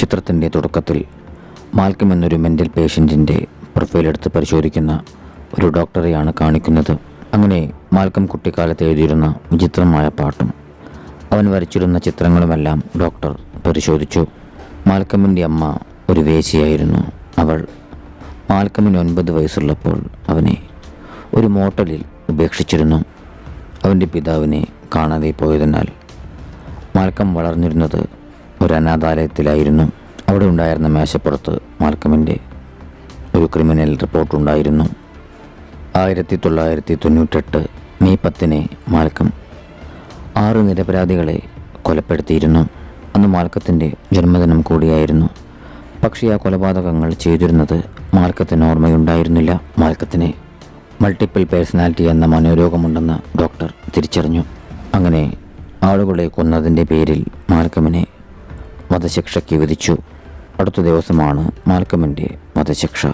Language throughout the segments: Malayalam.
ചിത്രത്തിൻ്റെ തുടക്കത്തിൽ മാൽക്കം എന്നൊരു മെൻ്റൽ പേഷ്യൻറ്റിൻ്റെ പ്രൊഫൈൽ എടുത്ത് പരിശോധിക്കുന്ന ഒരു ഡോക്ടറെയാണ് കാണിക്കുന്നത്. അങ്ങനെ മാൽക്കം കുട്ടിക്കാലത്ത് എഴുതിയിരുന്ന വിചിത്രമായ പാട്ടും അവൻ വരച്ചിരുന്ന ചിത്രങ്ങളുമെല്ലാം ഡോക്ടർ പരിശോധിച്ചു. മാൽക്കമിൻ്റെ അമ്മ ഒരു വേശ്യയായിരുന്നു. അവൾ മാൽക്കമിന് 9 വയസ്സുള്ളപ്പോൾ അവനെ ഒരു മോട്ടലിൽ ഉപേക്ഷിച്ചിരുന്നു. അവൻ്റെ പിതാവിനെ കാണാതെ പോയതിനാൽ മാൽക്കം വളർന്നിരുന്നത് ഒരു അനാഥാലയത്തിലായിരുന്നു. അവിടെ ഉണ്ടായിരുന്ന മേശപ്പുറത്ത് മാൽക്കമിൻ്റെ ഒരു ക്രിമിനൽ റിപ്പോർട്ടുണ്ടായിരുന്നു. 1998 മെയ് 10 മാൽക്കം 6 നിരപരാധികളെ കൊലപ്പെടുത്തിയിരുന്നു. അന്ന് മാൽക്കത്തിൻ്റെ ജന്മദിനം കൂടിയായിരുന്നു. പക്ഷേ ആ കൊലപാതകങ്ങൾ ചെയ്തിരുന്നത് മാൽക്കത്തിന് ഓർമ്മയുണ്ടായിരുന്നില്ല. മാൽക്കത്തിന് മൾട്ടിപ്പിൾ പേഴ്സണാലിറ്റി എന്ന മനോരോഗമുണ്ടെന്ന് ഡോക്ടർ തിരിച്ചറിഞ്ഞു. അങ്ങനെ ആളുകളെ കൊന്നതിൻ്റെ പേരിൽ മാൽക്കമിനെ വധശിക്ഷയ്ക്ക് വിധിച്ചു. അടുത്ത ദിവസമാണ് മാൽക്കമിൻ്റെ വധശിക്ഷ.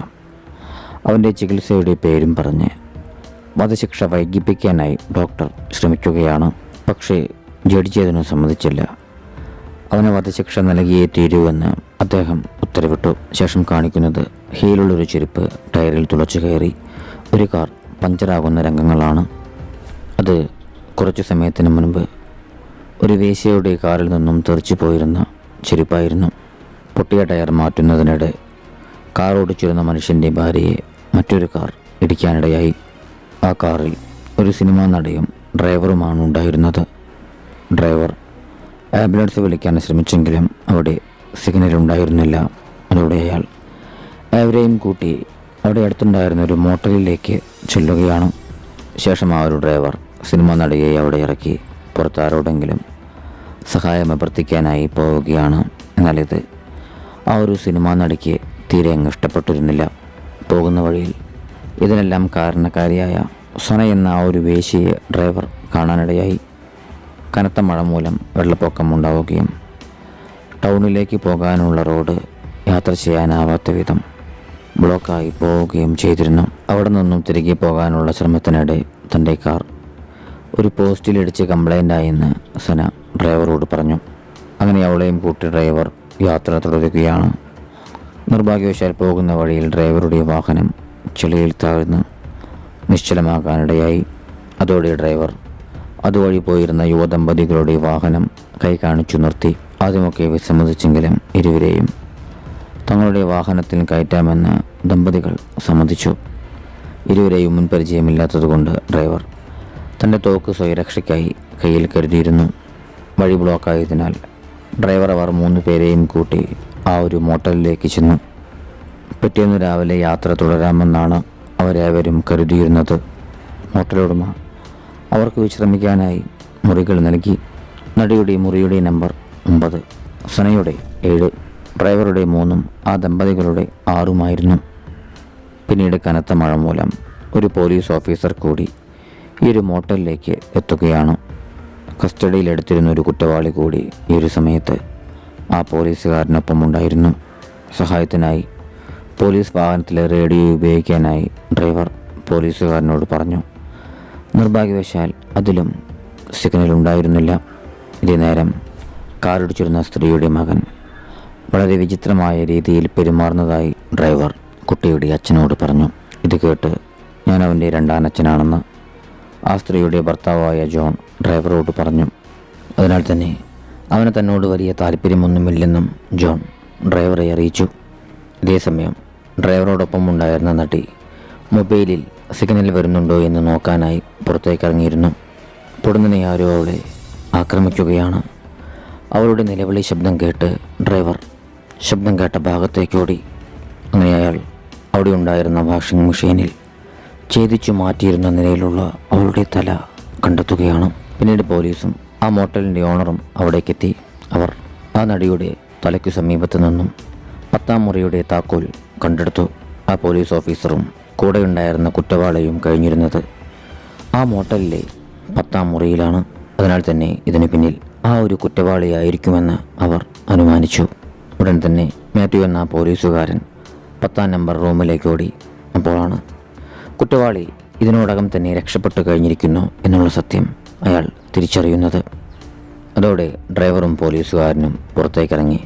അവൻ്റെ ചികിത്സയുടെ പേരും പറഞ്ഞ് വധശിക്ഷ വൈകിപ്പിക്കാനായി ഡോക്ടർ ശ്രമിക്കുകയാണ്. പക്ഷേ ജഡ്ജി അതിന് സമ്മതിച്ചില്ല. അവന് വധശിക്ഷ നൽകിയേ തീരുവെന്ന് അദ്ദേഹം ഉത്തരവിട്ടു. ശേഷം കാണിക്കുന്നത് ഹീലുള്ളൊരു ചെരുപ്പ് ടയറിൽ തുളച്ചു കയറി ഒരു കാർ പഞ്ചറാകുന്ന രംഗങ്ങളാണ്. അത് കുറച്ചു സമയത്തിന് മുൻപ് ഒരു വേശ്യയുടെ കാറിൽ നിന്നും തെറിച്ചു പോയിരുന്ന ചെരുപ്പായിരുന്നു. പൊട്ടിയ ടയർ മാറ്റുന്നതിനിടെ കാർ ഓടിച്ചിരുന്ന മനുഷ്യൻ്റെ ഭാര്യയെ മറ്റൊരു കാർ ഇടിക്കാനിടയായി. ആ കാറിൽ ഒരു സിനിമാ നടയും ഡ്രൈവറുമാണ് ഉണ്ടായിരുന്നത്. ഡ്രൈവർ ആംബുലൻസ് വിളിക്കാൻ ശ്രമിച്ചെങ്കിലും അവിടെ സിഗ്നൽ ഉണ്ടായിരുന്നില്ല. അതോടെ അയാൾ അവരെയും കൂട്ടി അവിടെ അടുത്തുണ്ടായിരുന്ന ഒരു മോട്ടലിലേക്ക് ചെല്ലുകയാണ്. ശേഷം ആ ഒരു ഡ്രൈവർ സിനിമാ നടിയെ അവിടെ ഇറക്കി പുറത്താരോടെങ്കിലും സഹായം അഭ്യർത്ഥിക്കാനായി പോവുകയാണ്. എന്നാൽ ഇത് ആ ഒരു സിനിമാ നടിക്ക് തീരെ അങ്ങ് ഇഷ്ടപ്പെട്ടിരുന്നില്ല. പോകുന്ന വഴിയിൽ ഇതിനെല്ലാം കാരണക്കാരിയായ സൊന എന്ന ആ ഒരു വേശ്യയെ ഡ്രൈവർ കാണാനിടയായി. കനത്ത മഴ മൂലം വെള്ളപ്പൊക്കം ഉണ്ടാവുകയും ടൗണിലേക്ക് പോകാനുള്ള റോഡ് യാത്ര ചെയ്യാനാവാത്ത വിധം ബ്ലോക്കായി പോവുകയും ചെയ്തിരുന്നു. അവിടെ നിന്നും തിരികെ പോകാനുള്ള ശ്രമത്തിനിടെ തൻ്റെ കാർ ഒരു പോസ്റ്റിലിടിച്ച് കംപ്ലൈൻ്റായെന്ന് സന ഡ്രൈവറോട് പറഞ്ഞു. അങ്ങനെ അവളെയും കൂട്ടി ഡ്രൈവർ യാത്ര തുടരുകയാണ്. നിർഭാഗ്യവശാൽ പോകുന്ന വഴിയിൽ ഡ്രൈവറുടെ വാഹനം ചെളിയിൽ താഴ്ന്ന് നിശ്ചലമാകാനിടയായി. അതോടെ ഡ്രൈവർ അതുവഴി പോയിരുന്ന യുവദമ്പതികളുടെ വാഹനം കൈ കാണിച്ചു നിർത്തി. ആദ്യമൊക്കെ വിസമ്മതിച്ചെങ്കിലും ഇരുവരെയും തങ്ങളുടെ വാഹനത്തിൽ കയറ്റാമെന്ന് ദമ്പതികൾ സമ്മതിച്ചു. ഇരുവരെയും മുൻപരിചയമില്ലാത്തതുകൊണ്ട് ഡ്രൈവർ തൻ്റെ തോക്ക് സ്വയരക്ഷയ്ക്കായി കയ്യിൽ കരുതിയിരുന്നു. വഴി ബ്ലോക്കായതിനാൽ ഡ്രൈവർ അവർ 3 പേരെയും കൂട്ടി ആ ഒരു മോട്ടലിലേക്ക് ചെന്നു. പിറ്റേന്ന് രാവിലെ യാത്ര തുടരാമെന്നാണ് അവരേവരും കരുതിയിരുന്നത്. മോട്ടലുടമ അവർക്ക് വിശ്രമിക്കാനായി മുറികൾ നൽകി. നടിയുടെ മുറിയുടെ നമ്പർ 9, സനയുടെ 7, ഡ്രൈവറുടെ 3, ആ ദമ്പതികളുടെ 6 പിന്നീട് കനത്ത മഴ മൂലം ഒരു പോലീസ് ഓഫീസർ കൂടി ഈ ഒരു മോട്ടലിലേക്ക് എത്തുകയാണ്. കസ്റ്റഡിയിലെടുത്തിരുന്ന ഒരു കുറ്റവാളി കൂടി ഈ ഒരു സമയത്ത് ആ പോലീസുകാരനൊപ്പം ഉണ്ടായിരുന്നു. സഹായത്തിനായി പോലീസ് വാഹനത്തിലെ റേഡിയോ ഉപയോഗിക്കാനായി ഡ്രൈവർ പോലീസുകാരനോട് പറഞ്ഞു. നിർഭാഗ്യവശാൽ അതിലും സിഗ്നൽ ഉണ്ടായിരുന്നില്ല. ഇതേ നേരം കാറിടിച്ചിരുന്ന സ്ത്രീയുടെ മകൻ വളരെ വിചിത്രമായ രീതിയിൽ പെരുമാറുന്നതായി ഡ്രൈവർ കുട്ടിയുടെ അച്ഛനോട് പറഞ്ഞു. ഇത് കേട്ട് ഞാൻ അവൻ്റെ രണ്ടാനച്ഛനാണെന്ന് ആ സ്ത്രീയുടെ ഭർത്താവായ ജോൺ ഡ്രൈവറോട് പറഞ്ഞു. അതിനാൽ തന്നെ അവന് തന്നോട് വലിയ താല്പര്യമൊന്നുമില്ലെന്നും ജോൺ ഡ്രൈവറെ അറിയിച്ചു. ഇതേസമയം ഡ്രൈവറോടൊപ്പം ഉണ്ടായിരുന്ന നടി മൊബൈലിൽ സിഗ്നൽ വരുന്നുണ്ടോ എന്ന് നോക്കാനായി പുറത്തേക്കിറങ്ങിയിരുന്നു. പൊടുന്നനെ ആരോ അവളെ ആക്രമിക്കുകയാണ്. അവളുടെ നിലവിളി ശബ്ദം കേട്ട് ഡ്രൈവർ ശബ്ദം കേട്ട ഭാഗത്തേക്കോടി. അങ്ങനെ അയാൾ അവിടെ ഉണ്ടായിരുന്ന വാഷിംഗ് മെഷീനിൽ ഛേദിച്ചു മാറ്റിയിരുന്ന നിലയിലുള്ള അവളുടെ തല കണ്ടെത്തുകയാണ്. പിന്നീട് പോലീസും ആ മോട്ടലിൻ്റെ ഓണറും അവിടേക്കെത്തി. അവർ ആ നടിയുടെ തലയ്ക്കു സമീപത്തു നിന്നും 10-ാം മുറിയുടെ താക്കോൽ കണ്ടെടുത്തു. ആ പോലീസ് ഓഫീസറും കൂടെയുണ്ടായിരുന്ന കുറ്റവാളിയും കഴിഞ്ഞിരുന്നത് ആ മോട്ടലിലെ 10-ാം മുറിയിലാണ്. അതിനാൽ തന്നെ ഇതിനു പിന്നിൽ ആ ഒരു കുറ്റവാളിയായിരിക്കുമെന്ന് അവർ അനുമാനിച്ചു. ഉടൻ തന്നെ മാത്യു എന്ന പോലീസുകാരൻ 10-ാം നമ്പർ റൂമിലേക്ക് ഓടി. അപ്പോഴാണ് കുറ്റവാളി ഇതിനോടകം തന്നെ രക്ഷപ്പെട്ടു കഴിഞ്ഞിരിക്കുന്നു എന്നുള്ള സത്യം അയാൾ തിരിച്ചറിയുന്നത്. അതോടെ ഡ്രൈവറും പോലീസുകാരനും പുറത്തേക്കിറങ്ങി.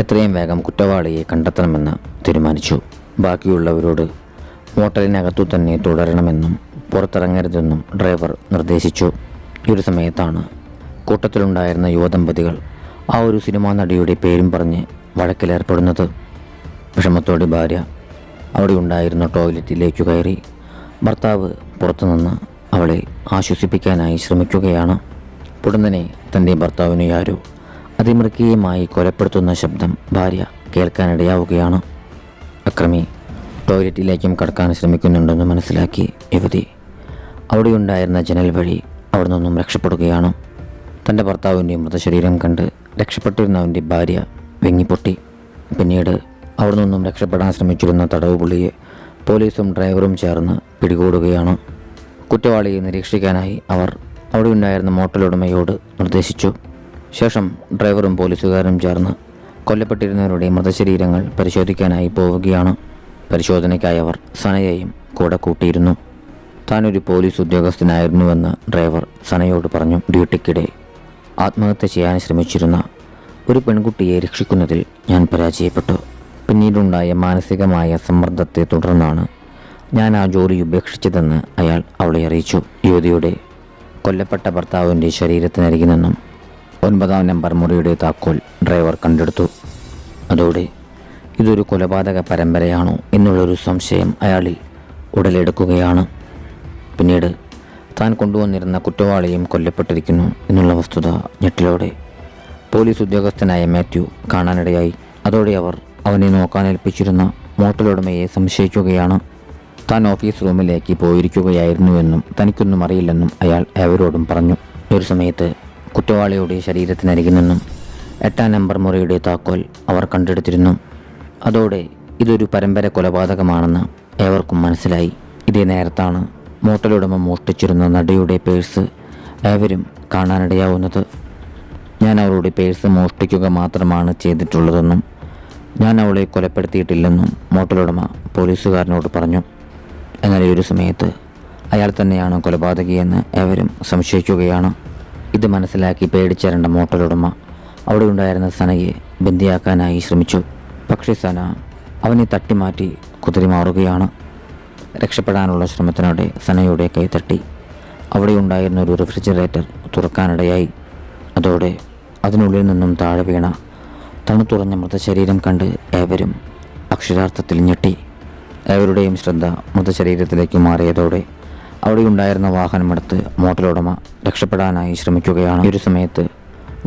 എത്രയും വേഗം കുറ്റവാളിയെ കണ്ടെത്തണമെന്ന് തീരുമാനിച്ചു. ബാക്കിയുള്ളവരോട് മോട്ടലിനകത്തു തന്നെ തുടരണമെന്നും പുറത്തിറങ്ങരുതെന്നും ഡ്രൈവർ നിർദ്ദേശിച്ചു. ഈ ഒരു സമയത്താണ് കൂട്ടത്തിലുണ്ടായിരുന്ന യുവദമ്പതികൾ ആ ഒരു സിനിമാ നടിയുടെ പേരും പറഞ്ഞ് വഴക്കിലേർപ്പെടുന്നത്. വിഷമത്തോടെ ഭാര്യ അവിടെ ഉണ്ടായിരുന്ന ടോയ്ലറ്റിലേക്ക് കയറി ഭർത്താവ് പുറത്തുനിന്ന് അവളെ ആശ്വസിപ്പിക്കാനായി ശ്രമിക്കുകയാണ്. പൊടുന്നനെ തൻ്റെ ഭർത്താവിനെ ആരോ അതിമൃഗീയമായി കൊലപ്പെടുത്തുന്ന ശബ്ദം ഭാര്യ കേൾക്കാനിടയാവുകയാണ്. അക്രമി ടോയ്ലറ്റിലേക്കും കടക്കാൻ ശ്രമിക്കുന്നുണ്ടെന്ന് മനസ്സിലാക്കി യുവതി അവിടെയുണ്ടായിരുന്ന ജനൽ വഴി അവിടെ നിന്നും രക്ഷപ്പെടുകയാണ്. തൻ്റെ ഭർത്താവിൻ്റെ മൃതശരീരം കണ്ട് രക്ഷപ്പെട്ടിരുന്നവൻ്റെ ഭാര്യ വെങ്ങിപ്പൊട്ടി. പിന്നീട് അവിടെ നിന്നും രക്ഷപ്പെടാൻ ശ്രമിച്ചിരുന്ന തടവുപുള്ളിയെ പോലീസും ഡ്രൈവറും ചേർന്ന് പിടികൂടുകയാണ്. കുറ്റവാളിയെ നിരീക്ഷിക്കാനായി അവർ അവിടെയുണ്ടായിരുന്ന മോട്ടലുടമയോട് നിർദ്ദേശിച്ചു. ശേഷം ഡ്രൈവറും പോലീസുകാരും ചേർന്ന് കൊല്ലപ്പെട്ടിരുന്നവരുടെ മൃതശരീരങ്ങൾ പരിശോധിക്കാനായി പോവുകയാണ്. പരിശോധനയ്ക്കായി അവർ സനയെയും കൂടെ കൂട്ടിയിരുന്നു. താനൊരു പോലീസ് ഉദ്യോഗസ്ഥനായിരുന്നുവെന്ന് ഡ്രൈവർ സനയോട് പറഞ്ഞു. ഡ്യൂട്ടിക്കിടെ ആത്മഹത്യ ചെയ്യാൻ ശ്രമിച്ചിരുന്ന ഒരു പെൺകുട്ടിയെ രക്ഷിക്കുന്നതിൽ ഞാൻ പരാജയപ്പെട്ടു. പിന്നീടുണ്ടായ മാനസികമായ സമ്മർദ്ദത്തെ തുടർന്നാണ് ഞാൻ ആ ജോലി ഉപേക്ഷിച്ചതെന്ന് അയാൾ അവളെ അറിയിച്ചു. യുവതിയുടെ കൊല്ലപ്പെട്ട ഭർത്താവിൻ്റെ ശരീരത്തിനരികിൽ നിന്നും 9-ാം നമ്പർ മുറിയുടെ താക്കോൽ ഡ്രൈവർ കണ്ടെടുത്തു. അതോടെ ഇതൊരു കൊലപാതക പരമ്പരയാണോ എന്നുള്ളൊരു സംശയം അയാളിൽ ഉടലെടുക്കുകയാണ്. പിന്നീട് താൻ കൊണ്ടുവന്നിരുന്ന കുറ്റവാളിയും കൊല്ലപ്പെട്ടിരിക്കുന്നു എന്നുള്ള വസ്തുത ഞെട്ടലോടെ പോലീസ് ഉദ്യോഗസ്ഥനായ മാത്യു കാണാനിടയായി. അതോടെ അവർ അവനെ നോക്കാനേൽപ്പിച്ചിരുന്ന മോട്ടലുടമയെ സംശയിക്കുകയാണ്. താൻ ഓഫീസ് റൂമിലേക്ക് പോയിരിക്കുകയായിരുന്നുവെന്നും തനിക്കൊന്നും അറിയില്ലെന്നും അയാൾ ഏവരോടും പറഞ്ഞു. ഒരു സമയത്ത് കുറ്റവാളിയുടെ ശരീരത്തിനരികിൽ നിന്നും 8-ാം നമ്പർ മുറിയുടെ താക്കോൽ അവർ കണ്ടെടുത്തിരുന്നു. അതോടെ ഇതൊരു പരമ്പര കൊലപാതകമാണെന്ന് ഏവർക്കും മനസ്സിലായി. ഇതേ നേരത്താണ് മോട്ടലുടമ മോഷ്ടിച്ചിരുന്ന നടിയുടെ പേഴ്സ് ഏവരും കാണാനിടയാവുന്നത്. ഞാൻ അവളുടെ പേഴ്സ് മോഷ്ടിക്കുക മാത്രമാണ് ചെയ്തിട്ടുള്ളതെന്നും ഞാൻ അവളെ കൊലപ്പെടുത്തിയിട്ടില്ലെന്നും മോട്ടലുടമ പോലീസുകാരനോട് പറഞ്ഞു. എന്നാൽ ഈ ഒരു സമയത്ത് അയാൾ തന്നെയാണ് കൊലപാതകിയെന്ന് ഏവരും സംശയിക്കുകയാണ്. ഇത് മനസ്സിലാക്കി പേടിച്ചരണ്ട മോട്ടലുടമ അവിടെ ഉണ്ടായിരുന്ന സനയെ ബന്ദിയാക്കാനായി ശ്രമിച്ചു. പക്ഷേ സന അവനെ തട്ടിമാറ്റി കുതിരിമാറുകയാണ്. രക്ഷപ്പെടാനുള്ള ശ്രമത്തിനിടെ സനയുടെ കൈ തട്ടി അവിടെ ഉണ്ടായിരുന്ന ഒരു റെഫ്രിജറേറ്റർ തുറക്കാനിടയായി. അതോടെ അതിനുള്ളിൽ നിന്നും താഴെ വീണ തണുത്തുറഞ്ഞ മൃതശരീരം കണ്ട് ഏവരും അക്ഷരാർത്ഥത്തിൽ ഞെട്ടി. ഏവരുടെയും ശ്രദ്ധ മൃതശരീരത്തിലേക്ക് മാറിയതോടെ അവിടെയുണ്ടായിരുന്ന വാഹനമെടുത്ത് മോട്ടലുടമ രക്ഷപ്പെടാനായി ശ്രമിക്കുകയാണ്. ഈ ഒരു സമയത്ത്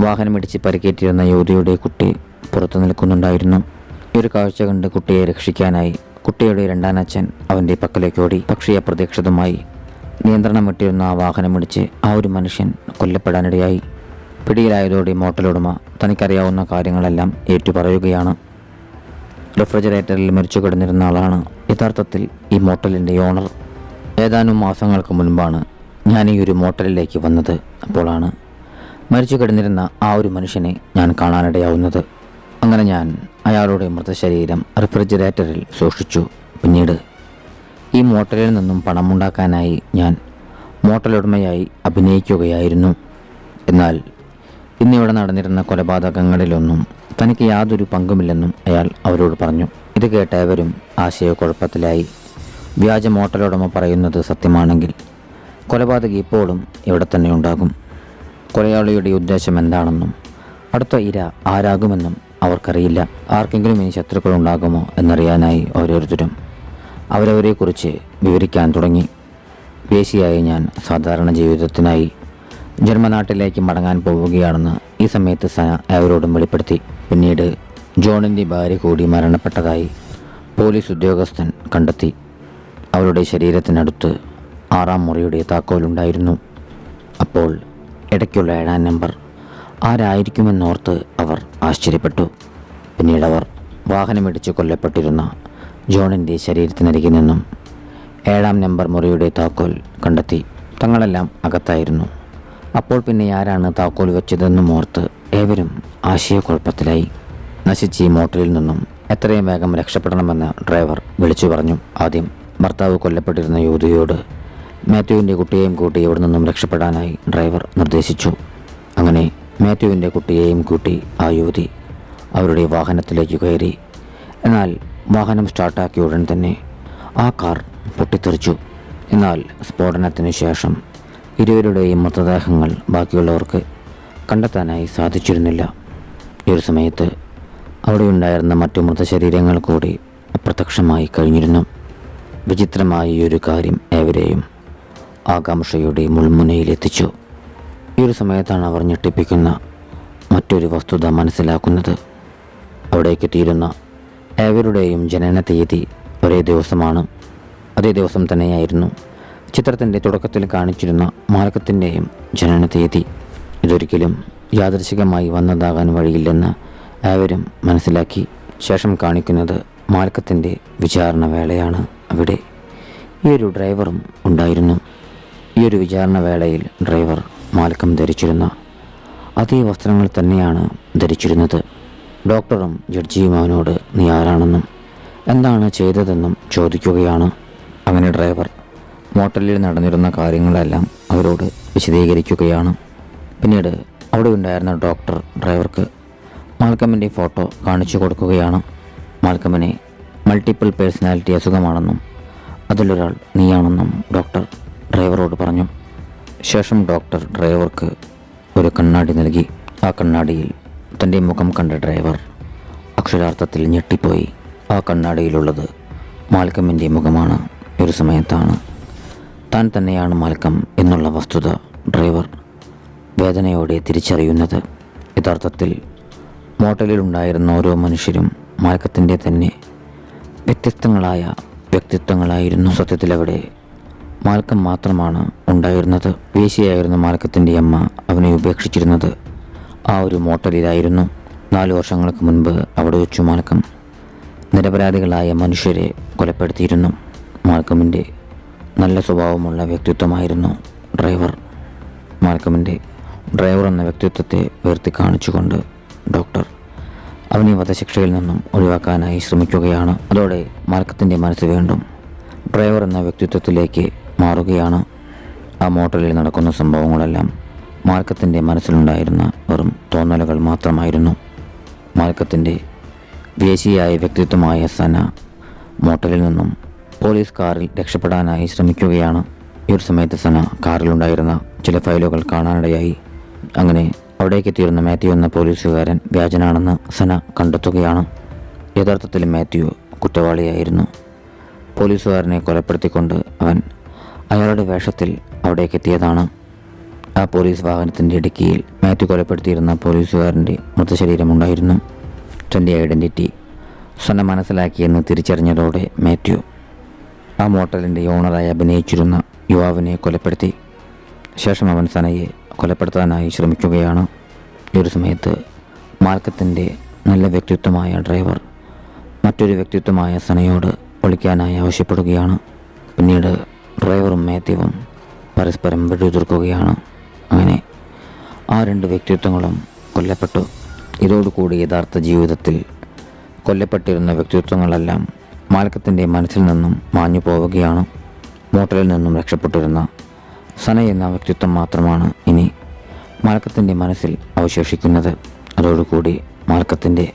വാഹനമിടിച്ച് പരിക്കേറ്റിരുന്ന യുവതിയുടെ കുട്ടി പുറത്തു നിൽക്കുന്നുണ്ടായിരുന്നു. ഈ ഒരു കാഴ്ച കണ്ട് കുട്ടിയെ രക്ഷിക്കാനായി കുട്ടിയുടെ രണ്ടാനച്ഛൻ അവൻ്റെ പക്കലേക്ക് ഓടി. പക്ഷേ അപ്രതീക്ഷിതമായി നിയന്ത്രണം വിട്ടിരുന്ന ആ വാഹനമിടിച്ച് ആ ഒരു മനുഷ്യൻ കൊല്ലപ്പെടാനിടയായി. പിടിയിലായതോടെ മോട്ടലുടമ തനിക്കറിയാവുന്ന കാര്യങ്ങളെല്ലാം ഏറ്റുപറയുകയാണ്. റെഫ്രിജറേറ്ററിൽ മരിച്ചു കിടന്നിരുന്ന ആളാണ് യഥാർത്ഥത്തിൽ ഈ മോട്ടലിൻ്റെ ഓണർ. ഏതാനും മാസങ്ങൾക്ക് മുൻപാണ് ഞാൻ ഈ ഒരു മോട്ടലിലേക്ക് വന്നത്. അപ്പോഴാണ് മരിച്ചു കിടന്നിരുന്ന ആ ഒരു മനുഷ്യനെ ഞാൻ കാണാനിടയാവുന്നത്. അങ്ങനെ ഞാൻ അയാളുടെ മൃതശരീരം റെഫ്രിജറേറ്ററിൽ സൂക്ഷിച്ചു. പിന്നീട് ഈ മോട്ടലിൽ നിന്നും പണമുണ്ടാക്കാനായി ഞാൻ മോട്ടലുടമയായി അഭിനയിക്കുകയായിരുന്നു. എന്നാൽ ഇന്നിവിടെ നടന്നിരുന്ന കൊലപാതകങ്ങളിലൊന്നും തനിക്ക് യാതൊരു പങ്കുമില്ലെന്നും അയാൾ അവരോട് പറഞ്ഞു. ഇത് കേട്ട ഏവരും ആശയക്കുഴപ്പത്തിലായി. വ്യാജ മോട്ടലുടമ പറയുന്നത് സത്യമാണെങ്കിൽ കൊലപാതകി ഇപ്പോഴും ഇവിടെ തന്നെ ഉണ്ടാകും. കൊലയാളിയുടെ ഉദ്ദേശം എന്താണെന്നും അടുത്ത ഇര ആരാകുമെന്നും അവർക്കറിയില്ല. ആർക്കെങ്കിലും ഇനി ശത്രുക്കളുണ്ടാകുമോ എന്നറിയാനായി ഓരോരുത്തരും അവരവരെക്കുറിച്ച് വിവരിക്കാൻ തുടങ്ങി. വേശിയായ ഞാൻ സാധാരണ ജീവിതത്തിനായി ജന്മനാട്ടിലേക്ക് മടങ്ങാൻ പോവുകയാണെന്ന് ഈ സമയത്ത് സന അവരോടും വെളിപ്പെടുത്തി. പിന്നീട് ജോണിൻ്റെ ഭാര്യ കൂടി മരണപ്പെട്ടതായി പോലീസ് ഉദ്യോഗസ്ഥൻ കണ്ടെത്തി. അവരുടെ ശരീരത്തിനടുത്ത് 6-ാം മുറിയുടെ താക്കോലുണ്ടായിരുന്നു. അപ്പോൾ ഇടയ്ക്കുള്ള 7-ാം നമ്പർ ആരായിരിക്കുമെന്നോർത്ത് അവർ ആശ്ചര്യപ്പെട്ടു. പിന്നീട് അവർ വാഹനമിടിച്ച് കൊല്ലപ്പെട്ടിരുന്ന ജോണിൻ്റെ ശരീരത്തിനരികിൽ നിന്നും 7-ാം നമ്പർ മുറിയുടെ താക്കോൽ കണ്ടെത്തി. തങ്ങളെല്ലാം അകത്തായിരുന്നു. അപ്പോൾ പിന്നെ ആരാണ് താക്കോൽ വെച്ചതെന്നും ഓർത്ത് ഏവരും ആശയക്കുഴപ്പത്തിലായി. നശിച്ച ഈ മോട്ടലിൽ നിന്നും എത്രയും വേഗം രക്ഷപ്പെടണമെന്ന് ഡ്രൈവർ വിളിച്ചു പറഞ്ഞു. ആദ്യം ഭർത്താവ് കൊല്ലപ്പെട്ടിരുന്ന യുവതിയോട് മാത്യുവിൻ്റെ കുട്ടിയെയും കൂട്ടി ഇവിടെ നിന്നും രക്ഷപ്പെടാനായി ഡ്രൈവർ നിർദ്ദേശിച്ചു. അങ്ങനെ മാത്യുവിൻ്റെ കുട്ടിയെയും കൂട്ടി ആ യുവതി അവരുടെ വാഹനത്തിലേക്ക് കയറി. എന്നാൽ വാഹനം സ്റ്റാർട്ടാക്കിയ ഉടൻ തന്നെ ആ കാർ പൊട്ടിത്തെറിച്ചു. എന്നാൽ സ്ഫോടനത്തിന് ശേഷം ഇരുവരുടെയും മൃതദേഹങ്ങൾ ബാക്കിയുള്ളവർക്ക് കണ്ടെത്താനായി സാധിച്ചിരുന്നില്ല. ഈ ഒരു സമയത്ത് അവിടെയുണ്ടായിരുന്ന മറ്റു മൃതശരീരങ്ങൾ കൂടി അപ്രത്യക്ഷമായി കഴിഞ്ഞിരുന്നു. വിചിത്രമായ ഈ ഒരു കാര്യം ഏവരെയും ആകാംക്ഷയുടെ മുൾമുനയിലെത്തിച്ചു. ഈ ഒരു സമയത്താണ് അവർ ഞെട്ടിപ്പിക്കുന്ന മറ്റൊരു വസ്തുത മനസ്സിലാക്കുന്നത്. അവിടേക്കെത്തിയിരുന്ന ഏവരുടെയും ജനന തീയതി ഒരേ ദിവസമാണ്. അതേ ദിവസം തന്നെയായിരുന്നു ചിത്രത്തിൻ്റെ തുടക്കത്തിൽ കാണിച്ചിരുന്ന മാലകത്തിൻ്റെയും ജനന തീയതി. ഇതൊരിക്കലും യാദൃശികമായി വന്നതാകാൻ വഴിയില്ലെന്ന് ഏവരും മനസ്സിലാക്കി. ശേഷം കാണിക്കുന്നത് മാലകത്തിൻ്റെ വിചാരണ വേളയാണ്. അവിടെ ഈ ഒരു ഡ്രൈവറും ഉണ്ടായിരുന്നു. ഈ ഒരു വിചാരണ വേളയിൽ ഡ്രൈവർ മാലകം ധരിച്ചിരുന്ന അതേ വസ്ത്രങ്ങൾ തന്നെയാണ് ധരിച്ചിരുന്നത്. ഡോക്ടറും ജഡ്ജിയും അവനോട് നീ ആരാണെന്നും എന്താണ് ചെയ്തതെന്നും ചോദിക്കുകയാണ്. അങ്ങനെ ഡ്രൈവർ മോട്ടലിൽ നടന്നിരുന്ന കാര്യങ്ങളെല്ലാം അവരോട് വിശദീകരിക്കുകയാണ്. പിന്നീട് അവിടെ ഉണ്ടായിരുന്ന ഡോക്ടർ ഡ്രൈവർക്ക് മാൽക്കമിൻ്റെ ഫോട്ടോ കാണിച്ചു കൊടുക്കുകയാണ്. മാൽക്കമിനെ മൾട്ടിപ്പിൾ പേഴ്സണാലിറ്റി അസുഖമാണെന്നും അതിലൊരാൾ നീയാണെന്നും ഡോക്ടർ ഡ്രൈവറോട് പറഞ്ഞു. ശേഷം ഡോക്ടർ ഡ്രൈവർക്ക് ഒരു കണ്ണാടി നൽകി. ആ കണ്ണാടിയിൽ തൻ്റെ മുഖം കണ്ട ഡ്രൈവർ അക്ഷരാർത്ഥത്തിൽ ഞെട്ടിപ്പോയി. ആ കണ്ണാടിയിലുള്ളത് മാൽക്കമിൻ്റെ മുഖമാണ്. ഒരു സമയത്താണ് താൻ തന്നെയാണ് മാൽക്കം എന്നുള്ള വസ്തുത ഡ്രൈവർ വേദനയോടെ തിരിച്ചറിയുന്നത്. യഥാർത്ഥത്തിൽ മോട്ടലിലുണ്ടായിരുന്ന ഓരോ മനുഷ്യരും മാൽക്കത്തിൻ്റെ തന്നെ വ്യത്യസ്തങ്ങളായ വ്യക്തിത്വങ്ങളായിരുന്നു. സത്യത്തിൽ അവിടെ മാൽക്കം മാത്രമാണ് ഉണ്ടായിരുന്നത്. വേശ്യയായിരുന്ന മാൽക്കത്തിൻ്റെ അമ്മ അവനെ ഉപേക്ഷിച്ചിരുന്നത് ആ ഒരു മോട്ടലിലായിരുന്നു. 4 വർഷങ്ങൾക്ക് മുൻപ് അവിടെ വെച്ചു മാൽക്കം നിരപരാധികളായ മനുഷ്യരെ കൊലപ്പെടുത്തിയിരുന്നു. മാൽക്കമിൻ്റെ നല്ല സ്വഭാവമുള്ള വ്യക്തിത്വമായിരുന്നു ഡ്രൈവർ. മാൽക്കമിൻ്റെ ഡ്രൈവർ എന്ന വ്യക്തിത്വത്തെ ഉയർത്തി കാണിച്ചുകൊണ്ട് ഡോക്ടർ അവനെ വധശിക്ഷയിൽ നിന്നും ഒഴിവാക്കാനായി ശ്രമിക്കുകയാണ്. അതോടെ മാൽക്കത്തിൻ്റെ മനസ്സ് വീണ്ടും ഡ്രൈവർ എന്ന വ്യക്തിത്വത്തിലേക്ക് മാറുകയാണ്. ആ മോട്ടലിൽ നടക്കുന്ന സംഭവങ്ങളെല്ലാം മാൽക്കത്തിൻ്റെ മനസ്സിലുണ്ടായിരുന്ന വെറും തോന്നലുകൾ മാത്രമായിരുന്നു. മാൽക്കത്തിൻ്റെ വേശിയായ വ്യക്തിത്വമായ സന മോട്ടലിൽ നിന്നും പോലീസ് കാറിൽ രക്ഷപ്പെടാനായി ശ്രമിക്കുകയാണ്. ഈ ഒരു സമയത്ത് സന കാറിലുണ്ടായിരുന്ന ചില ഫയലുകൾ കാണാനിടയായി. അങ്ങനെ അവിടേക്ക് എത്തിയിരുന്ന മാത്യു എന്ന പോലീസുകാരൻ വ്യാജനാണെന്ന് സന കണ്ടെത്തുകയാണ്. യഥാർത്ഥത്തിൽ മാത്യു കുറ്റവാളിയായിരുന്നു. പോലീസുകാരനെ കൊലപ്പെടുത്തിക്കൊണ്ട് അവൻ അയാളുടെ വേഷത്തിൽ അവിടേക്ക് എത്തിയതാണ്. ആ പോലീസ് വാഹനത്തിൻ്റെ ഇടുക്കിയിൽ മാത്യു കൊലപ്പെടുത്തിയിരുന്ന പോലീസുകാരൻ്റെ മൃതശരീരമുണ്ടായിരുന്നു. തൻ്റെ ഐഡൻറ്റിറ്റി സന മനസ്സിലാക്കിയെന്ന് തിരിച്ചറിഞ്ഞതോടെ മാത്യു ആ മോട്ടലിൻ്റെ ഓണറായി അഭിനയിച്ചിരുന്ന യുവാവിനെ കൊലപ്പെടുത്തി. ശേഷം അവൻ സനയെ കൊലപ്പെടുത്താനായി ശ്രമിക്കുകയാണ്. ഈ ഒരു സമയത്ത് മാൽക്കത്തിൻ്റെ നല്ല വ്യക്തിത്വമായ ഡ്രൈവർ മറ്റൊരു വ്യക്തിത്വമായ സനയോട് ഒളിക്കാനായി ആവശ്യപ്പെടുകയാണ്. പിന്നീട് ഡ്രൈവറും മാത്യുവും പരസ്പരം വെടിയുതിർക്കുകയാണ്. അങ്ങനെ ആ 2 വ്യക്തിത്വങ്ങളും കൊല്ലപ്പെട്ടു. ഇതോടുകൂടി യഥാർത്ഥ ജീവിതത്തിൽ കൊല്ലപ്പെട്ടിരുന്ന വ്യക്തിത്വങ്ങളെല്ലാം മാൽക്കത്തിൻ്റെ മനസ്സിൽ നിന്നും മാഞ്ഞു പോവുകയാണ്. മോട്ടലിൽ നിന്നും രക്ഷപ്പെട്ടിരുന്ന സന എന്ന വ്യക്തിത്വം മാത്രമാണ് ഇനി മാൽക്കത്തിൻ്റെ മനസ്സിൽ അവശേഷിക്കുന്നത്. അതോടുകൂടി മാൽക്കത്തിൻ്റെ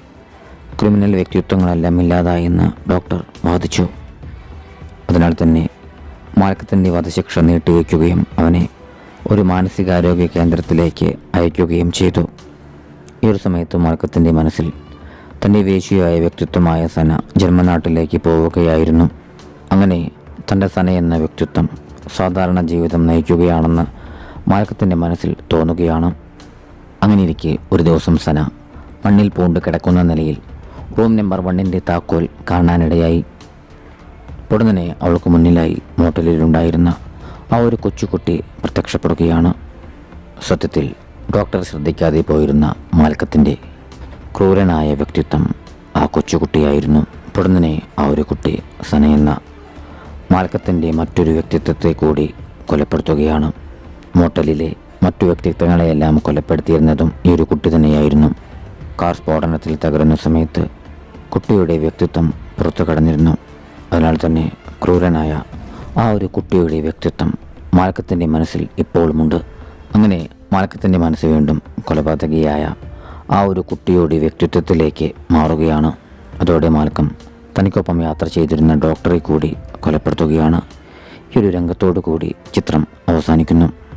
ക്രിമിനൽ വ്യക്തിത്വങ്ങളെല്ലാം ഇല്ലാതായെന്ന് ഡോക്ടർ വാദിച്ചു. അതിനാൽ തന്നെ മാൽക്കത്തിൻ്റെ വധശിക്ഷ നീട്ടിവെക്കുകയും അവനെ ഒരു മാനസികാരോഗ്യ കേന്ദ്രത്തിലേക്ക് അയക്കുകയും ചെയ്തു. ഈ ഒരു സമയത്ത് മാൽക്കത്തിൻ്റെ മനസ്സിൽ തൻ്റെ വേശ്യയായ വ്യക്തിത്വമായ സന ജന്മനാട്ടിലേക്ക് പോവുകയായിരുന്നു. അങ്ങനെ തൻ്റെ സന എന്ന വ്യക്തിത്വം സാധാരണ ജീവിതം നയിക്കുകയാണെന്ന് മാൽക്കത്തിൻ്റെ മനസ്സിൽ തോന്നുകയാണ്. അങ്ങനെയിരിക്കെ ഒരു ദിവസം സന മണ്ണിൽ പൂണ്ട് കിടക്കുന്ന നിലയിൽ റൂം നമ്പർ 1 താക്കോൽ കാണാനിടയായി. ഉടനെ അവൾക്ക് മുന്നിലായി മോട്ടലിലുണ്ടായിരുന്ന ആ ഒരു കൊച്ചുകുട്ടി പ്രത്യക്ഷപ്പെടുകയാണ്. സത്യത്തിൽ ഡോക്ടർ ശ്രദ്ധിക്കാതെ പോയിരുന്ന മാൽക്കത്തിൻ്റെ ക്രൂരനായ വ്യക്തിത്വം ആ കൊച്ചുകുട്ടിയായിരുന്നു. ഉടനെ ആ ഒരു കുട്ടി സന എന്ന മാൽക്കത്തിൻ്റെ മറ്റൊരു വ്യക്തിത്വത്തെ കൂടി കൊലപ്പെടുത്തുകയാണ്. മോട്ടലിലെ മറ്റു വ്യക്തിത്വങ്ങളെയെല്ലാം കൊലപ്പെടുത്തിയിരുന്നതും ഈ ഒരു കുട്ടി തന്നെയായിരുന്നു. കാർ സ്ഫോടനത്തിൽ തകരുന്ന സമയത്ത് കുട്ടിയുടെ വ്യക്തിത്വം പുറത്തു കടന്നിരുന്നു. അതിനാൽ തന്നെ ക്രൂരനായ ആ ഒരു കുട്ടിയുടെ വ്യക്തിത്വം മാൽക്കത്തിൻ്റെ മനസ്സിൽ ഇപ്പോഴുമുണ്ട്. അങ്ങനെ മാൽക്കത്തിൻ്റെ മനസ്സ് വീണ്ടും കൊലപാതകിയായ ആ ഒരു കുട്ടിയുടെ വ്യക്തിത്വത്തിലേക്ക് മാറുകയാണ്. അതോടെ മാൽക്കം തനിക്കൊപ്പം യാത്ര ചെയ്തിരുന്ന ഡോക്ടറെ കൂടി കൊലപ്പെടുത്തുകയാണ്. ഈ ഒരു രംഗത്തോടു കൂടി ചിത്രം അവസാനിക്കുന്നു.